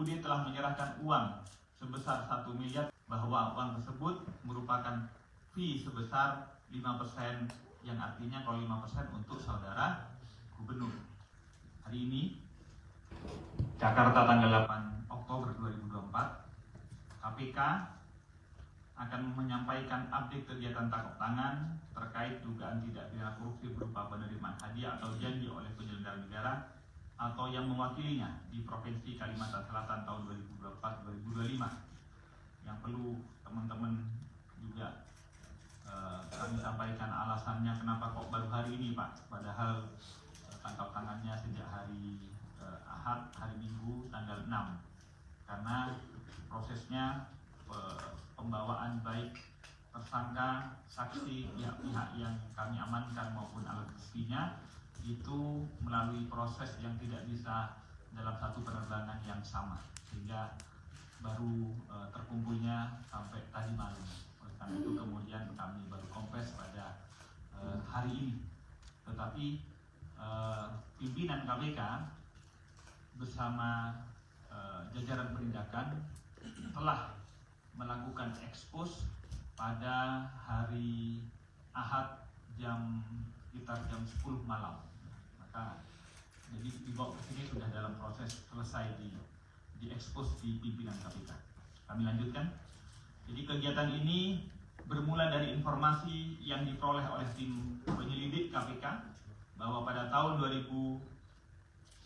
YUD telah menyerahkan uang sebesar 1 miliar, bahwa uang tersebut merupakan fee sebesar 5%, yang artinya kalau 5% untuk saudara gubernur. Hari ini, Jakarta tanggal 8 Oktober 2024, KPK akan menyampaikan update kegiatan tangkap tangan terkait dugaan tindak pidana korupsi berupa penerimaan hadiah atau janji oleh penyelenggara negara atau yang mewakilinya di Provinsi Kalimantan Selatan tahun 2024-2025. Yang perlu teman-teman juga kami sampaikan alasannya kenapa kok baru hari ini, Pak, padahal tangkap tangannya sejak hari Ahad, hari Minggu tanggal 6, karena prosesnya pembawaan baik tersangka, saksi, pihak yang kami amankan maupun alat buktinya itu melalui proses yang tidak bisa dalam satu penerbangan yang sama, sehingga baru terkumpulnya sampai tadi malam. Oleh karena itu kemudian kami baru kompres pada hari ini. Tetapi pimpinan KPK bersama jajaran penindakan telah melakukan ekspos pada hari Ahad sekitar jam 10 malam. Maka jadi dibawa ke sini sudah dalam proses selesai diekspos di pimpinan KPK. Kami lanjutkan. Jadi kegiatan ini bermula dari informasi yang diperoleh oleh tim penyelidik KPK bahwa pada tahun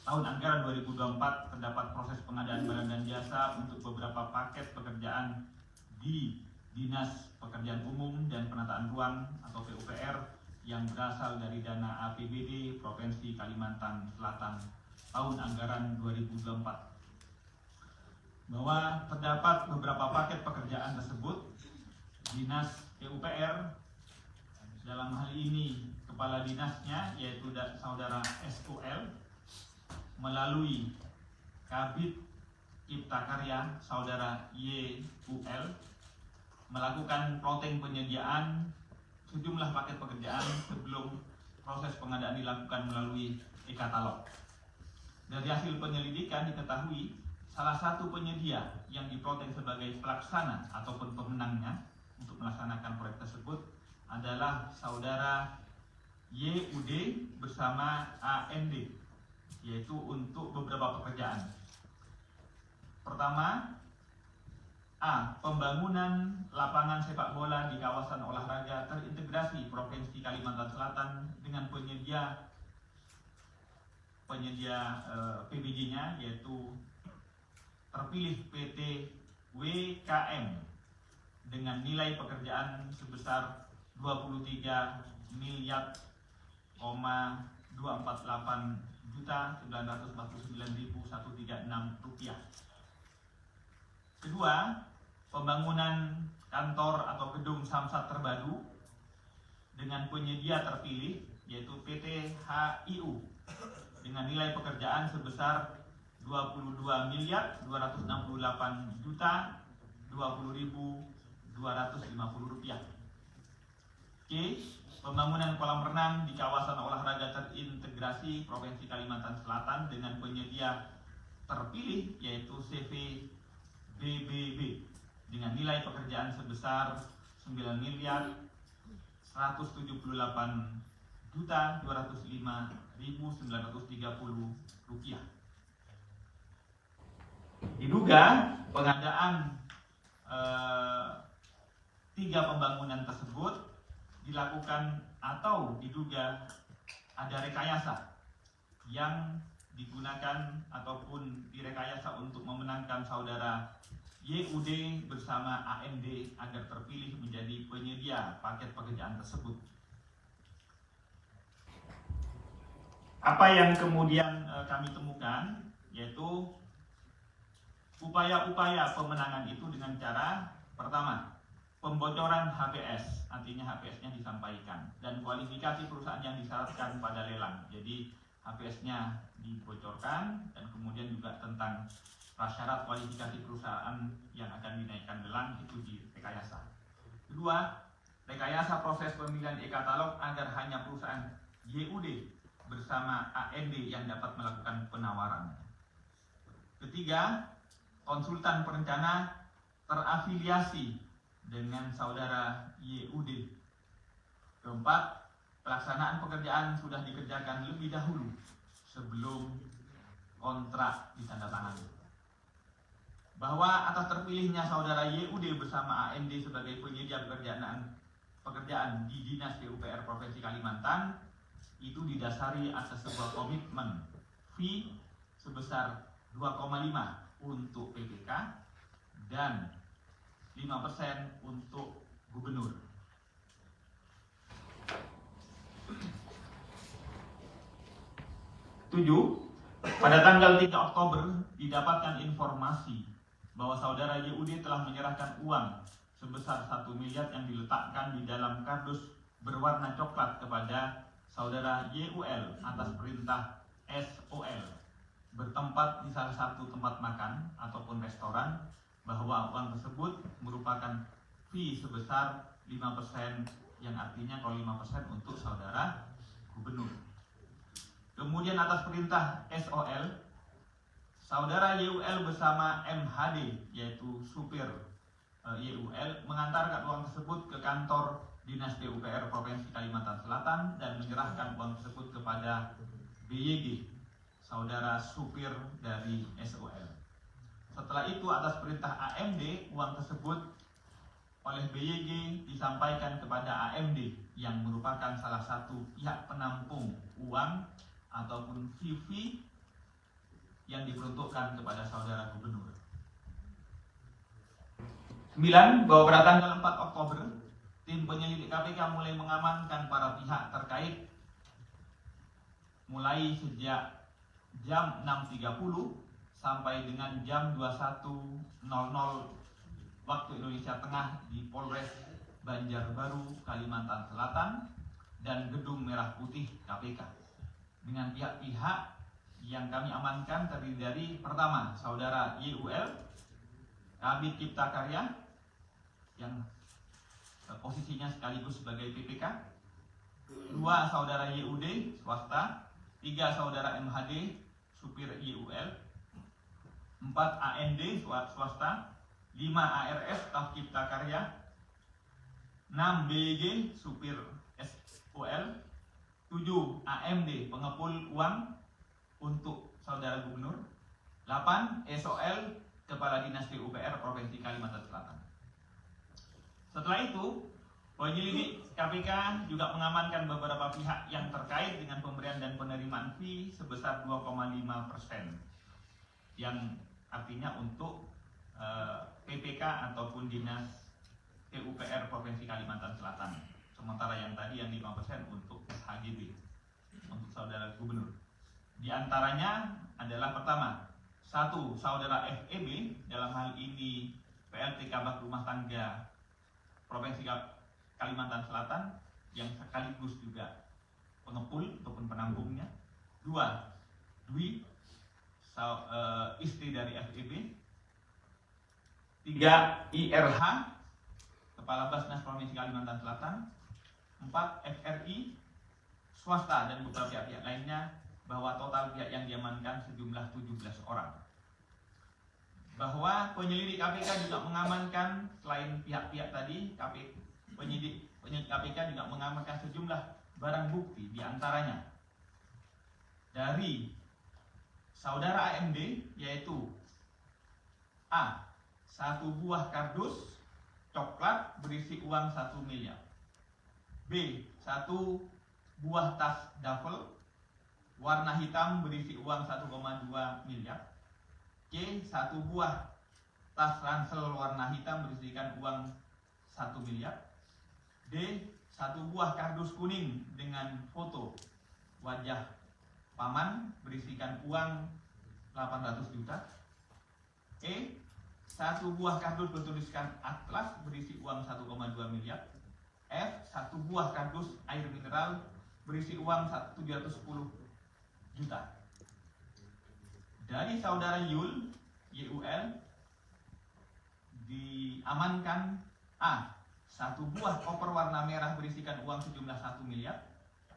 anggaran 2024 terdapat proses pengadaan barang dan jasa untuk beberapa paket pekerjaan di Dinas Pekerjaan Umum dan Penataan Ruang atau PUPR yang berasal dari dana APBD Provinsi Kalimantan Selatan tahun anggaran 2024. Bahwa terdapat beberapa paket pekerjaan tersebut, Dinas PUPR dalam hal ini kepala dinasnya yaitu saudara SOL melalui Kabid Cipta Karya saudara YUL melakukan plotting penyediaan sejumlah paket pekerjaan sebelum proses pengadaan dilakukan melalui e-katalog. Dari hasil penyelidikan diketahui salah satu penyedia yang diplotting sebagai pelaksana ataupun pemenangnya untuk melaksanakan proyek tersebut adalah saudara YUD bersama AND, yaitu untuk beberapa pekerjaan. Pertama, A. Pembangunan lapangan sepak bola di kawasan olahraga terintegrasi Provinsi Kalimantan Selatan dengan penyedia PBJ-nya yaitu terpilih PT WKM dengan nilai pekerjaan sebesar 23.248.949.136 rupiah. Kedua, pembangunan kantor atau gedung Samsat terbaru dengan penyedia terpilih yaitu PT HIU dengan nilai pekerjaan sebesar 22.268.20.250 rupiah. C. Pembangunan kolam renang di kawasan olahraga terintegrasi Provinsi Kalimantan Selatan dengan penyedia terpilih yaitu CVBBB dengan nilai pekerjaan sebesar 9.178.205.930 rupiah. Diduga pengadaan 3 pembangunan tersebut dilakukan atau diduga ada rekayasa yang digunakan ataupun direkayasa untuk memenangkan saudara YUD bersama AND agar terpilih menjadi penyedia paket pekerjaan tersebut. Apa yang kemudian kami temukan yaitu upaya-upaya pemenangan itu dengan cara pertama, pembocoran HPS, artinya HPS-nya disampaikan, dan kualifikasi perusahaan yang disyaratkan pada lelang. Jadi HPS-nya dibocorkan dan kemudian juga tentang prasyarat kualifikasi perusahaan yang akan dinaikkan lelang itu direkayasa. Kedua, rekayasa proses pemilihan e-katalog agar hanya perusahaan YUD bersama AND yang dapat melakukan penawaran. Ketiga, konsultan perencana terafiliasi dengan saudara YUD. Keempat, pelaksanaan pekerjaan sudah dikerjakan lebih dahulu sebelum kontrak ditandatangani. Bahwa atas terpilihnya saudara YUD bersama AND sebagai penyedia pekerjaan di Dinas PUPR Provinsi Kalimantan itu didasari atas sebuah komitmen fee sebesar 2,5 untuk PPK dan 5% untuk gubernur. Pada tanggal 3 Oktober didapatkan informasi bahwa saudara YUD telah menyerahkan uang sebesar 1 miliar yang diletakkan di dalam kardus berwarna coklat kepada saudara YUL atas perintah SOL bertempat di salah satu tempat makan ataupun restoran, bahwa uang tersebut merupakan fee sebesar 5%, yang artinya kalau 5% untuk saudara gubernur. Kemudian atas perintah SOL, saudara YUL bersama MHD, yaitu supir YUL, mengantarkan uang tersebut ke kantor Dinas PUPR Provinsi Kalimantan Selatan dan menyerahkan uang tersebut kepada BYG, saudara supir dari SOL. Setelah itu atas perintah AMD, uang tersebut oleh BYG disampaikan kepada AMD yang merupakan salah satu pihak penampung uang ataupun fee yang diperuntukkan kepada saudara gubernur. 9. Bahwa pada tanggal 4 Oktober, tim penyelidik KPK mulai mengamankan para pihak terkait mulai sejak jam 6.30 sampai dengan jam 21.00 waktu Indonesia Tengah di Polres Banjarbaru, Kalimantan Selatan dan Gedung Merah Putih KPK. Dengan pihak-pihak yang kami amankan terdiri dari pertama, saudara YUL, Kabid Cipta Karya yang posisinya sekaligus sebagai PPK, 2 saudara YUD swasta, 3 saudara MHD supir YUL, 4 AND swasta, 5 ARS staf Cipta Karya, 6 BYG supir SOL, 7 AMD pengepul uang untuk saudara gubernur, 8 SOL Kepala Dinas PUPR Provinsi Kalimantan Selatan. Setelah itu, penyelidik KPK juga mengamankan beberapa pihak yang terkait dengan pemberian dan penerimaan fee sebesar 2,5%, yang artinya untuk PPK ataupun Dinas PUPR Provinsi Kalimantan Selatan. Sementara yang tadi yang 5% untuk SHGB, untuk saudara gubernur. Di antaranya adalah pertama, 1 saudara FEB, dalam hal ini PLT Kabak Rumah Tangga Provinsi Kalimantan Selatan yang sekaligus juga pengepul ataupun penampungnya. 2 Dwi, istri dari FEB. 3 IRH, Kepala Basnas Provinsi Kalimantan Selatan. 4 FRI, swasta dan beberapa pihak lainnya, bahwa total pihak yang diamankan sejumlah 17 orang. Bahwa penyelidik KPK juga mengamankan selain pihak-pihak tadi, penyidik KPK juga mengamankan sejumlah barang bukti, diantaranya dari saudara AMD, yaitu A. 1 buah kardus coklat berisi uang 1 miliar. B. 1 buah tas duffel warna hitam berisi uang 1,2 miliar. C. 1 buah tas ransel warna hitam berisikan uang 1 miliar. D. 1 buah kardus kuning dengan foto wajah paman berisikan uang 800 juta. E. 1 buah kardus bertuliskan Atlas berisi uang 1,2 miliar. F. 1 buah kardus air mineral berisi uang 710 juta. Dari saudara YUL diamankan A. 1 buah koper warna merah berisikan uang sejumlah 1 miliar.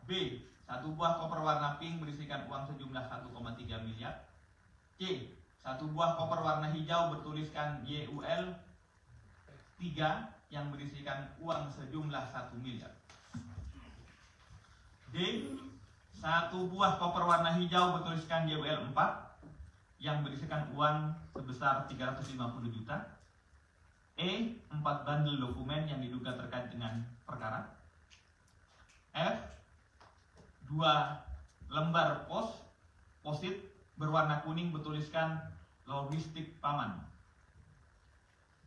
B. 1 buah koper warna pink berisikan uang sejumlah 1,3 miliar. C. 1 Satu buah koper warna hijau bertuliskan YUL 3 yang berisikan uang sejumlah 1 miliar. D. Satu buah koper warna hijau bertuliskan YUL 4 yang berisikan uang sebesar 350 juta. E. 4 bundle dokumen yang diduga terkait dengan perkara. F. 2 lembar posit berwarna kuning bertuliskan logistik paman.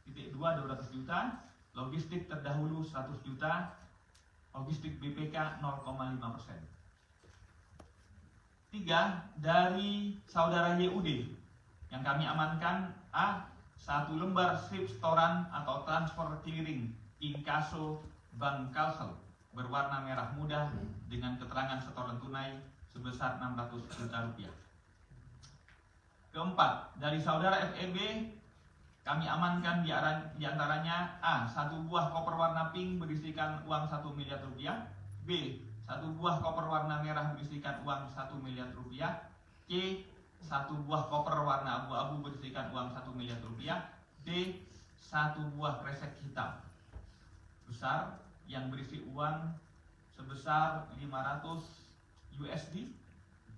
Titik 2 200 juta, logistik terdahulu 100 juta, logistik BPK 0,5%. 3. Dari saudara YUD yang kami amankan: A. 1 lembar slip setoran atau transfer clearing inkaso Bank Kalsel berwarna merah muda dengan keterangan setoran tunai sebesar 600 juta rupiah. Keempat, dari saudara FEB kami amankan di antaranya: A. 1 buah koper warna pink berisikan uang 1 miliar rupiah. B. 1 buah koper warna merah berisikan uang 1 miliar rupiah. C. 1 buah koper warna abu-abu berisikan uang 1 miliar rupiah. D. 1 buah kresek hitam besar yang berisi uang sebesar 500 USD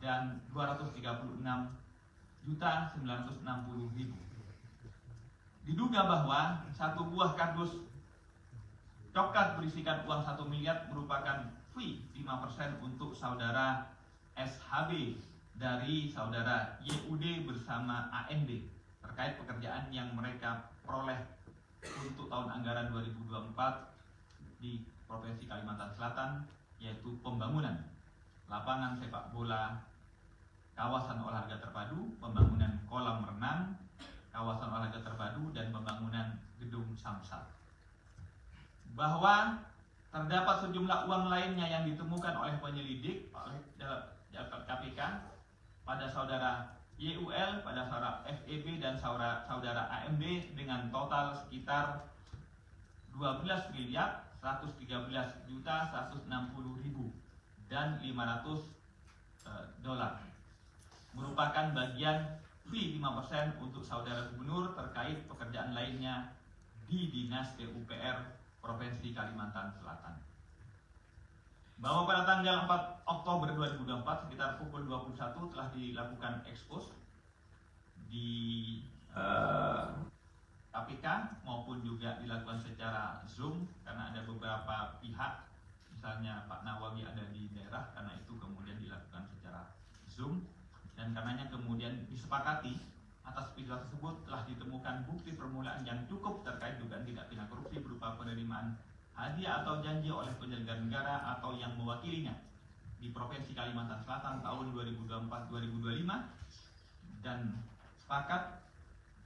dan 236.960.000. Diduga bahwa 1 buah kardus coklat berisikan uang 1 miliar merupakan fee 5% untuk saudara SHB dari saudara YUD bersama AND terkait pekerjaan yang mereka peroleh untuk tahun anggaran 2024 di Provinsi Kalimantan Selatan, yaitu pembangunan lapangan sepak bola, kawasan olahraga terpadu, pembangunan kolam renang, kawasan olahraga terpadu, dan pembangunan gedung samsat. Bahwa terdapat sejumlah uang lainnya yang ditemukan oleh penyelidik oleh KPK pada saudara YUL, pada saudara FEB dan saudara AMD dengan total sekitar 12.113.160.000 dan 500 dolar, merupakan bagian fee 5% untuk saudara gubernur terkait pekerjaan lainnya di Dinas PUPR Provinsi Kalimantan Selatan. Bahwa pada tanggal 4 Oktober 2024 sekitar pukul 21 telah dilakukan ekspos di KPK maupun juga dilakukan secara Zoom karena ada beberapa pihak, misalnya Pak Nawawi ada di daerah, karena itu kemudian dilakukan secara Zoom, dan karenanya kemudian disepakati atas video tersebut telah ditemukan bukti permulaan yang cukup terkait dugaan tindak pidana korupsi berupa penerimaan hadiah atau janji oleh penyelenggara negara atau yang mewakilinya di Provinsi Kalimantan Selatan tahun 2024-2025, dan sepakat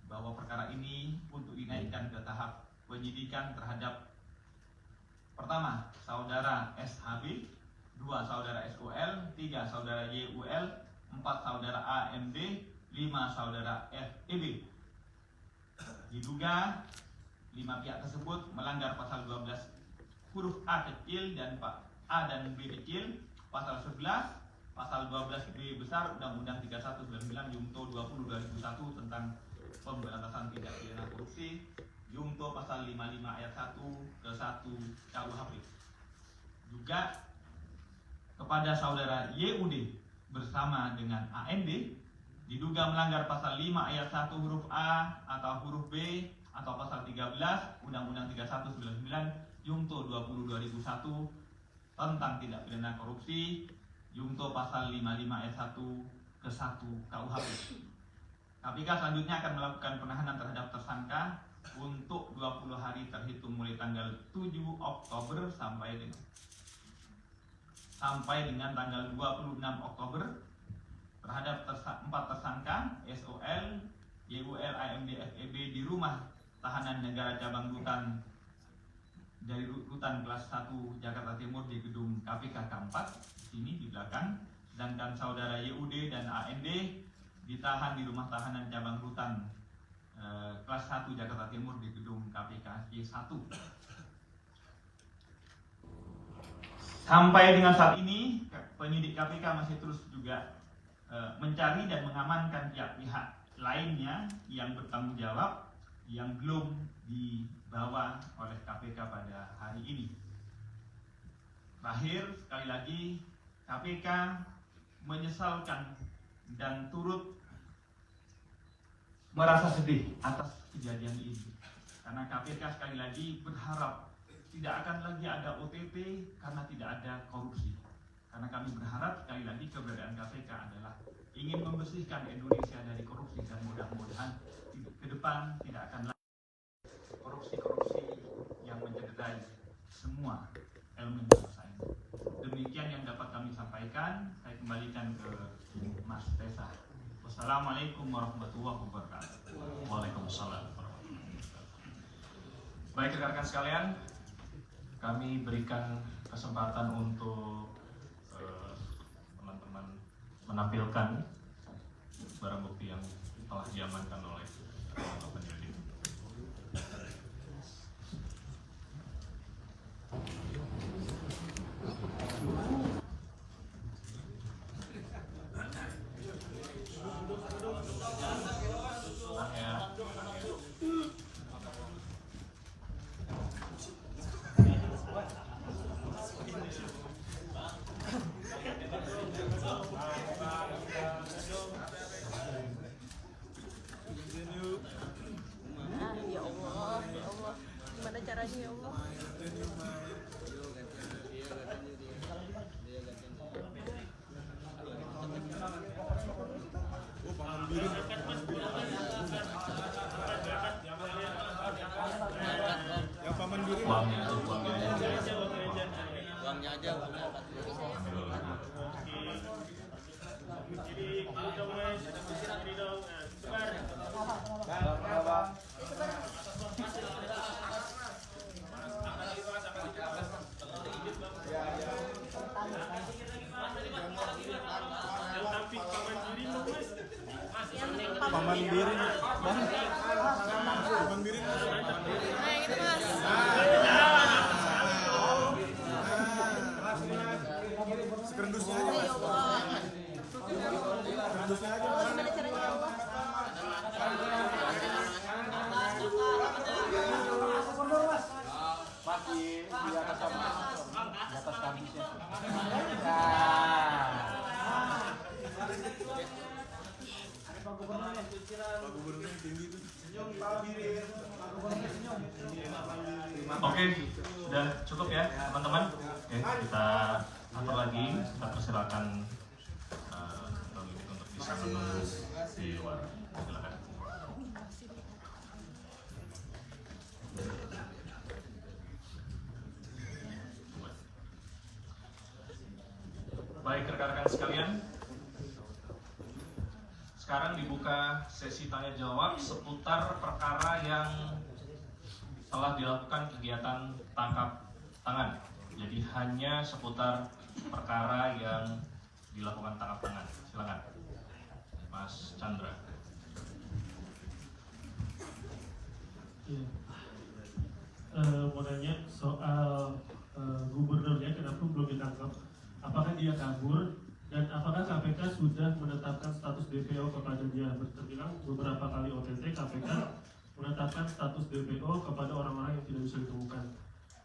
bahwa perkara ini untuk dinaikkan ke tahap penyidikan terhadap: pertama, saudara SHB, 2 saudara SOL, 3 saudara YUL, 4 saudara AMD, 5 saudara FEB. Diduga 5 pihak tersebut melanggar pasal 12 huruf A kecil dan A dan B kecil, pasal 11, pasal 12B besar Undang-Undang 3199 Jungto 20/2001 tentang pemberantasan tindak pidana korupsi, Jungto pasal 55 ayat 1 ke 1 KUHP. Juga kepada saudara YUD bersama dengan AND diduga melanggar pasal 5 ayat 1 huruf A atau huruf B atau pasal 13 Undang-Undang 3199 Jungto 20/2001 tentang tindak pidana korupsi, Jungto pasal 55 ayat 1 ke 1 KUHP. KPK selanjutnya akan melakukan penahanan terhadap tersangka untuk 20 hari terhitung mulai tanggal 7 Oktober sampai dengan tanggal 26 Oktober terhadap 4 tersangka SOL, YUL, AMD, FEB di rumah tahanan negara cabang rutan dari rutan kelas 1 Jakarta Timur di gedung KPK K4 sini di belakang, sedangkan saudara YUD dan AND ditahan di rumah tahanan cabang rutan kelas 1 Jakarta Timur di gedung KPK J1. Sampai dengan saat ini penyidik KPK masih terus juga mencari dan mengamankan pihak-pihak lainnya yang bertanggung jawab yang belum dibawa oleh KPK pada hari ini. Terakhir, sekali lagi KPK menyesalkan dan turut merasa sedih atas kejadian ini. Karena KPK sekali lagi berharap tidak akan lagi ada OTT karena tidak ada korupsi. Karena kami berharap sekali lagi keberadaan KPK adalah ingin membersihkan Indonesia dari korupsi, dan mudah-mudahan ke depan tidak akan lagi korupsi-korupsi yang mencederai semua elemen bangsa ini. Demikian yang dapat kami sampaikan. Saya kembalikan ke Mas Tesa. Wassalamualaikum warahmatullahi wabarakatuh. Waalaikumsalam warahmatullahi wabarakatuh. Baik rekan-rekan sekalian, kami berikan kesempatan untuk teman-teman menampilkan barang bukti yang telah diamankan oleh penyelidik. Ya Allah, gimana caranya ya Allah? Uangnya aja. Paman Birin, Bang. Paman Birin. Nah, yang itu Mas. Sekerdusnya aja, Ya Mas. Allah. Sekerdusnya aja, Allah, Mas. gimana caranya ya Allah? Pak Gubernur tinggi tuh. Oke, sudah cukup ya teman-teman. Oke, kita atur lagi, kita persilakan untuk bisa menunggu di luar. Silakan. Baik rekan-rekan sekalian, sekarang dibuka sesi tanya jawab seputar perkara yang telah dilakukan kegiatan tangkap tangan. Jadi hanya seputar perkara yang dilakukan tangkap tangan. Silakan, Mas Chandra. Ya. Mau nanya soal gubernurnya, kenapa belum ditangkap? Apakah dia kabur? Dan apakah KPK sudah menetapkan status DPO kepada dia? Terbilang beberapa kali OTT KPK menetapkan status DPO kepada orang-orang yang tidak bisa ditemukan.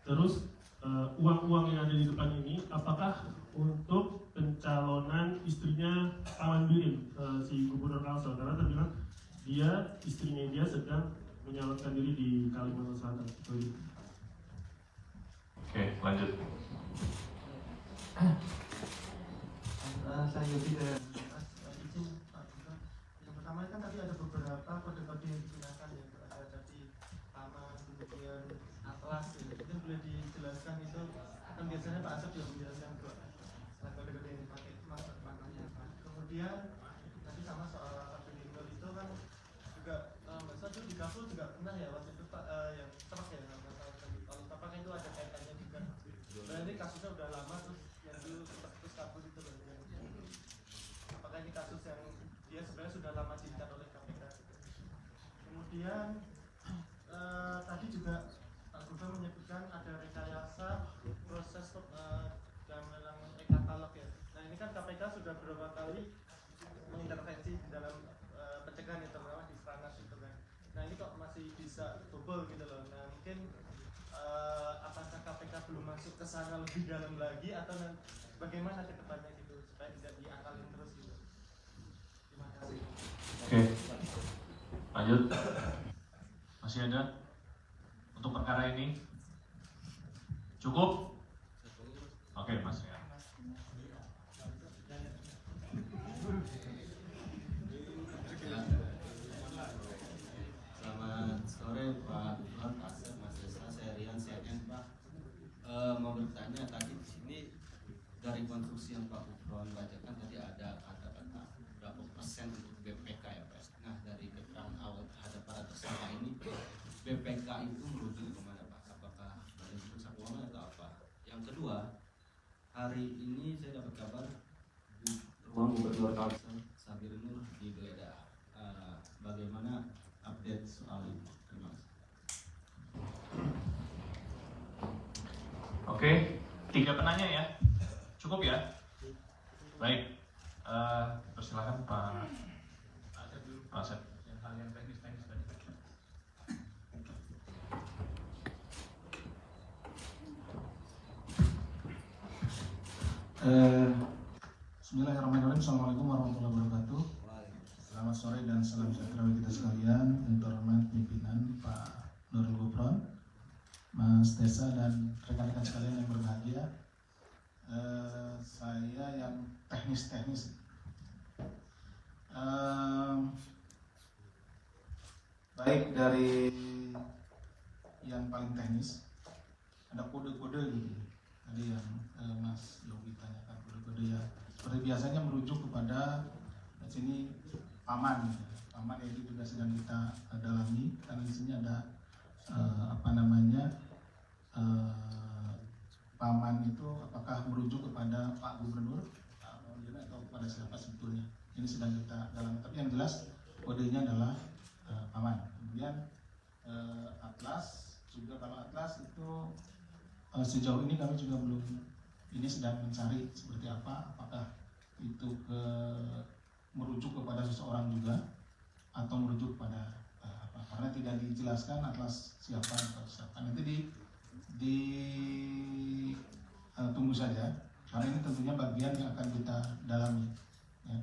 Terus uang-uang yang ada di depan ini, apakah untuk pencalonan istrinya Paman Birin, si Gubernur Kalsel? Karena terbilang istrinya dia sedang menyalonkan diri di Kalimantan Selatan. Oke, lanjut. Saya Yogi dan izin Pak Gubernur. Yang pertama kan tadi ada beberapa kode-kode yang digunakan ya, ada tadi Paman, kemudian Atlas, ya. Itu boleh dijelaskan itu kan biasanya Pak Asep juga menjelaskan kode-kode yang dipakai maknanya apa. Kemudian tadi sama soal Abdul itu kan juga Mbak Sa di Kapul juga pernah ya waktu itu Pak yang truk ya kalau apakah itu ada kaitannya juga. Berarti kasusnya udah lama terus yang dulu terus kabur itu loh. Apakah ini kasus yang dia sebenarnya sudah lama dilihat oleh KPK? Kemudian tadi juga Pak Gubernur menyebutkan ada rekayasa proses dalam e-katalog ya. Nah ini kan KPK sudah beberapa kali mengintervensi di dalam pencegahan itu Nah ini kok masih bisa bobol gitu loh. Nah mungkin apakah KPK belum masuk ke sana lebih dalam lagi atau bagaimana ke depannya gitu supaya tidak diakalin terus gitu. Terima kasih. Oke, lanjut. Masih ada untuk perkara ini? Cukup? Oke, Mas ya. Selamat sore Pak Gubernur, Pak Asep, Mas Desa, saya Rian CNN Pak. Mau bertanya tadi di sini dari konstruksi yang Pak Gubernur bacakan tadi ada kata-kata berapa persen untuk BPK ya Pak. Nah dari keterangan awal terhadap para tersangka ini BPK itu merujuk kemana Pak? Apakah dari pusat keuangan atau apa? Yang kedua, hari ini saya dapat kabar ruang Gubernur Kalsel Sabir Nur digeledah. Bagaimana update soal ini? Terima kasih. Oke, 3 penanya ya. Cukup ya? Baik. Persilakan Pak Asep. Yang hal yang teknis-teknis tadi. Bismillahirrahmanirrahim. Assalamualaikum warahmatullahi wabarakatuh. Selamat sore dan salam sejahtera bagi kita sekalian. Yang terhormat pimpinan Pak Nurul Gufron, Mas Desa dan rekan-rekan sekalian yang berbahagia. Saya yang teknis-teknis. Baik dari yang paling teknis, ada kode-kode gitu. Tadi yang Mas Yogi tanyakan kode-kode ya. Seperti biasanya merujuk kepada di sini paman, gitu. Paman itu juga sedang kita dalami karena di sini ada paman itu apakah merujuk kepada Pak Gubernur atau kepada siapa sebetulnya. Ini sedang kita dalami. Tapi yang jelas kodenya adalah paman. Kemudian atlas juga, kalau atlas itu sejauh ini kami juga belum, ini sedang mencari seperti apa, apakah itu merujuk kepada seseorang juga atau merujuk pada apa, karena tidak dijelaskan atlas siapa atau siapa. Nanti tunggu saja, karena ini tentunya bagian yang akan kita dalami ya.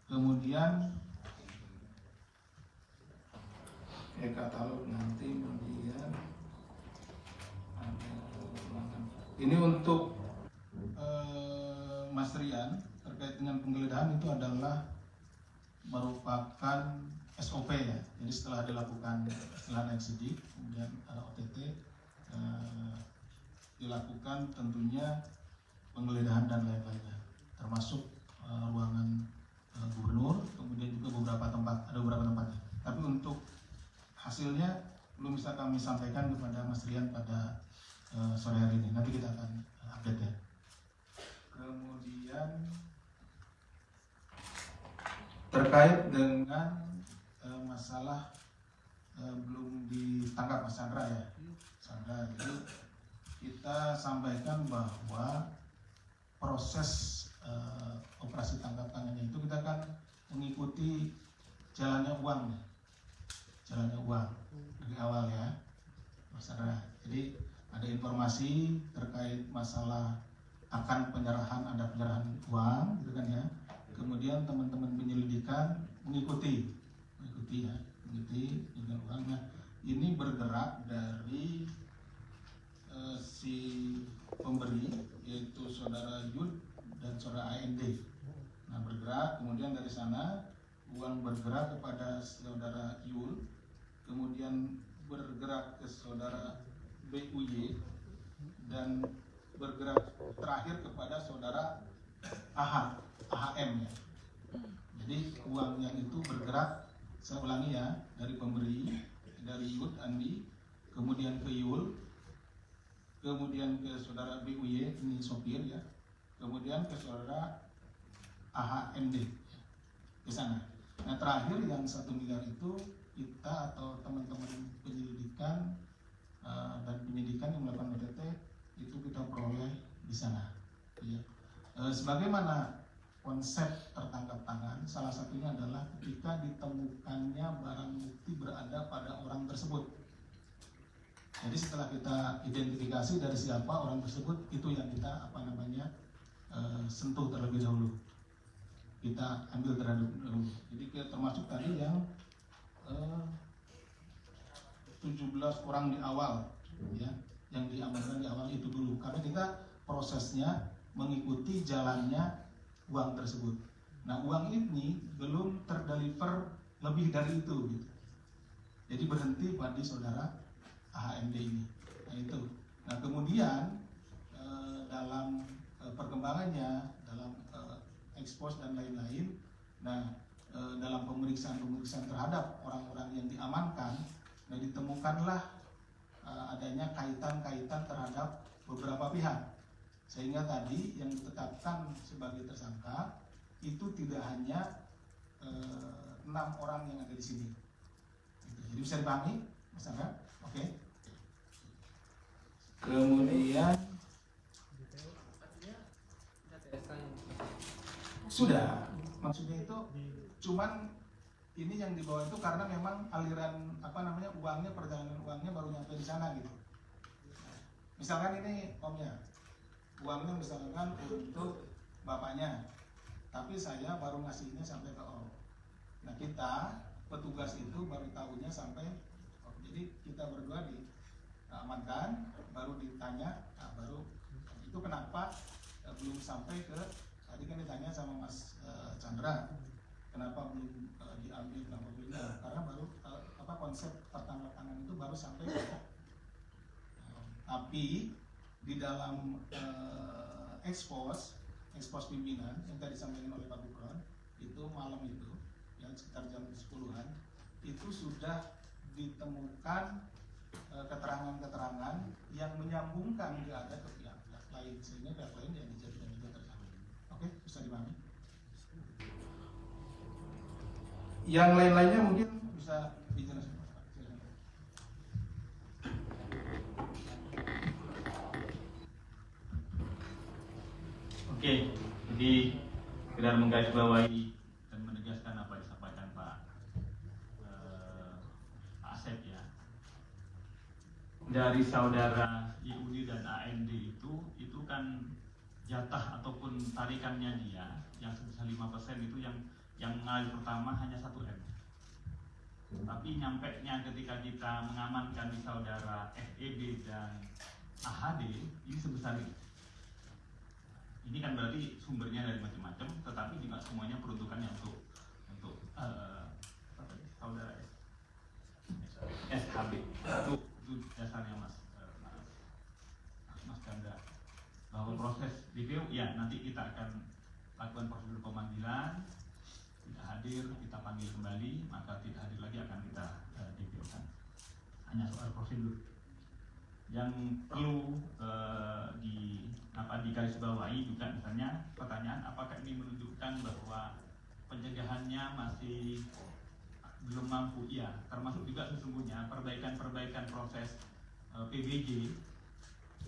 Kemudian katalog nanti, kemudian ini untuk Mas Rian terkait dengan penggeledahan itu adalah merupakan SOP ya. Jadi setelah naik sidik, kemudian ada OTT, dilakukan tentunya penggeledahan dan lain-lainnya, termasuk ruangan gubernur, kemudian juga beberapa tempatnya. Tapi untuk hasilnya belum bisa kami sampaikan kepada Mas Rian pada sore hari ini. Nanti kita akan update ya. Kemudian terkait dengan masalah belum ditangkap Mas Chandra ya. Chandra, jadi kita sampaikan bahwa proses operasi tangkap tangannya itu kita kan mengikuti jalannya uang dari awal ya, Mas Chandra. Jadi ada informasi terkait masalah akan ada penyerahan uang gitu kan ya. Kemudian teman-teman penyelidikan mengikuti dengan uang. Nah, ini bergerak dari si pemberi, yaitu saudara Yud dan saudara AND. Nah, bergerak, kemudian dari sana uang bergerak kepada saudara Yul, kemudian bergerak ke saudara BUY, dan bergerak terakhir kepada saudara AHM ya. Jadi uang yang itu bergerak, saya ulangi ya, dari pemberi, dari Yud Andi, kemudian ke Yul, kemudian ke saudara BUY, ini sopir ya, kemudian ke saudara AHMD ke sana. Nah, terakhir yang 1 miliar itu kita atau teman-teman penyelidikan dan penyidikan yang melakukan OTT itu kita peroleh di sana ya. Sebagaimana konsep tertangkap tangan salah satunya adalah ketika ditemukannya barang bukti berada pada orang tersebut. Jadi setelah kita identifikasi dari siapa orang tersebut, itu yang kita sentuh terlebih dahulu. Kita ambil terhadap dahulu. Jadi termasuk tadi yang 17 orang di awal, ya, yang diamankan di awal itu dulu. Karena kita prosesnya mengikuti jalannya uang tersebut. Nah, uang ini belum terdeliver lebih dari itu, gitu. Jadi berhenti pada saudara AHMD ini. Nah itu. Nah kemudian dalam perkembangannya, dalam ekspos dan lain-lain, nah dalam pemeriksaan terhadap orang-orang yang diamankan, nah ditemukanlah adanya kaitan-kaitan terhadap beberapa pihak, sehingga tadi yang ditetapkan sebagai tersangka itu tidak hanya 6 orang yang ada di sini. Jadi bisa dipahami, Mas Angga? Oke. Kemudian sudah, maksudnya itu cuman ini yang dibawa itu karena memang aliran uangnya, perjalanan uangnya baru nyampe di sana gitu. Misalkan ini omnya, uangnya misalkan untuk bapaknya, tapi saya baru ngasihnya sampai ke om. Nah kita petugas itu baru tahunya sampai om. Jadi kita berdua diamankan, baru ditanya, baru itu kenapa belum sampai ke, tadi kan ditanya sama Mas Chandra, kenapa belum diambil, kenapa belum, karena baru konsep pertangkap tangan itu baru sampai ke, tapi di dalam ekspos pimpinan yang tadi disampaikan oleh Pak Gubron itu malam itu ya sekitar jam 10-an itu sudah ditemukan keterangan-keterangan yang menyambungkan dia ada ke pihak lain, sehingga pihak lain yang dijadikan juga tersangka. Oke, bisa dipahami? Yang lain-lainnya mungkin bisa dijelaskan. Oke, jadi sekedar menggarisbawahi dan menegaskan apa disampaikan Pak Asep ya. Dari saudara IUD dan AND itu kan jatah ataupun tarikannya dia yang sebesar 5% itu yang mengalir pertama hanya 1 M. Tapi nyampeknya ketika kita mengamankan di saudara FEB dan AHD ini sebesar ini. Ini kan berarti sumbernya dari macam-macam, tetapi juga semuanya peruntukannya untuk saudara SHB. Itu dasarnya Mas Chandra. Bahwa proses DPO ya nanti kita akan lakukan prosedur pemanggilan, tidak hadir kita panggil kembali, maka tidak hadir lagi akan kita DPO kan. Hanya soal prosedur. Yang perlu digarisbawahi juga misalnya pertanyaan apakah ini menunjukkan bahwa pencegahannya masih belum mampu? Ya, termasuk juga sesungguhnya perbaikan proses PBJ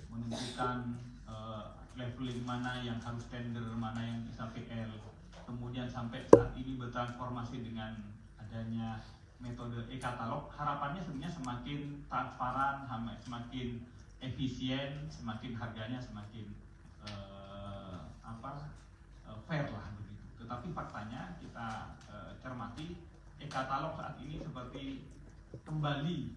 menentukan leveling mana yang harus tender, mana yang bisa PL, kemudian sampai saat ini bertransformasi dengan adanya metode e-katalog, harapannya sebenarnya semakin transparan, semakin efisien, semakin harganya semakin fair lah begitu. Tetapi faktanya kita cermati e-katalog saat ini seperti kembali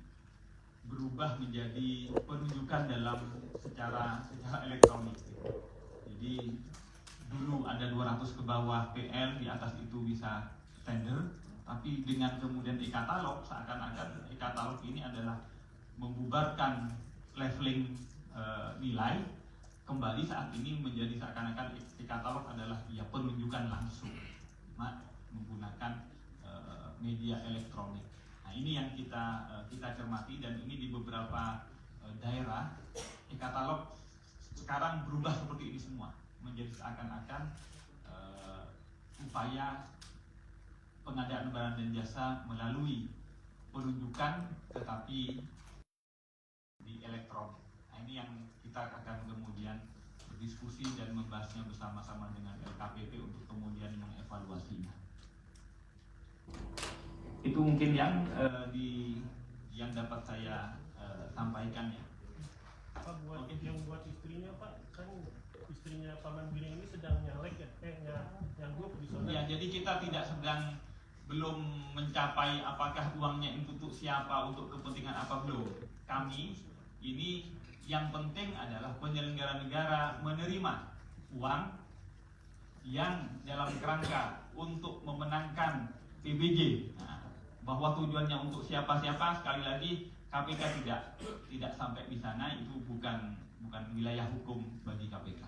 berubah menjadi penunjukan dalam secara elektronik. Jadi dulu ada 200 ke bawah PL, di atas itu bisa tender. Tapi dengan kemudian e-katalog, seakan-akan e-katalog ini adalah membubarkan leveling nilai, kembali saat ini menjadi seakan-akan e-katalog adalah ya penunjukan langsung menggunakan media elektronik. Nah ini yang kita cermati, dan ini di beberapa daerah e-katalog sekarang berubah seperti ini semua, menjadi seakan-akan upaya pengadaan barang dan jasa melalui penunjukan tetapi di elektronik. Nah ini yang kita akan kemudian berdiskusi dan membahasnya bersama-sama dengan LKPP untuk kemudian mengevaluasinya. Itu mungkin yang yang dapat saya sampaikan ya. Pak, buat istrinya Pak, kan istrinya Paman Biring ini sedang nyalek ya, nyanggup di sana. Ya, jadi kita tidak belum mencapai apakah uangnya untuk siapa, untuk kepentingan apa, belum. Kami ini yang penting adalah penyelenggara negara menerima uang yang dalam kerangka untuk memenangkan PBJ. Nah, bahwa tujuannya untuk siapa-siapa, sekali lagi KPK tidak sampai di sana, itu bukan wilayah hukum bagi KPK.